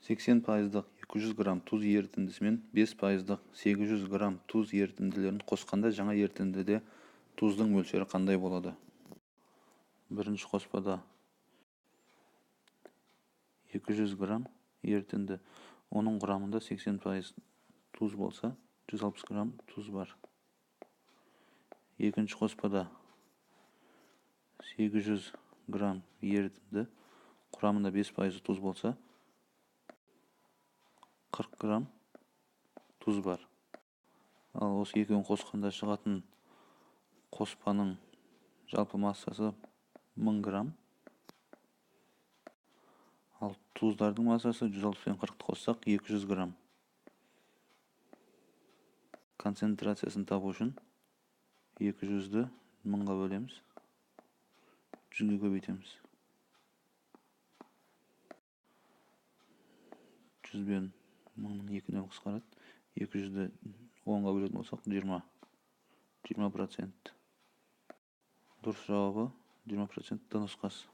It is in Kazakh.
80% 200 грамм тұз ерітіндісі мен 5% 800 грамм тұз ерітінділерін қосқанда жаңа ерітіндіде тұздың мөлшері қандай болады? Бірінші қоспада 200 грамм ерітінді, оның құрамында 80% тұз болса, 160 грамм тұз бар. Екінші қоспада 800 грамм ерітінді, құрамында 5% тұз болса, 40 грамм тұз бар. Ал осы екеуін қосқанда шығатын қоспаның жалпы массасы 1000 грамм. Ал тұздардың массасы 160 пен 40 қоссақ 200 грамм. Концентрациясын табу үшін 200-ді 1000-ға бөлеміз, 100-ге көбейтеміз. 100 бен 1000-ның 2-ден қысқарады. 200-ді 10-ға бөлетін болсақ 20%. Дұрыс жауабы 20% нұсқасы.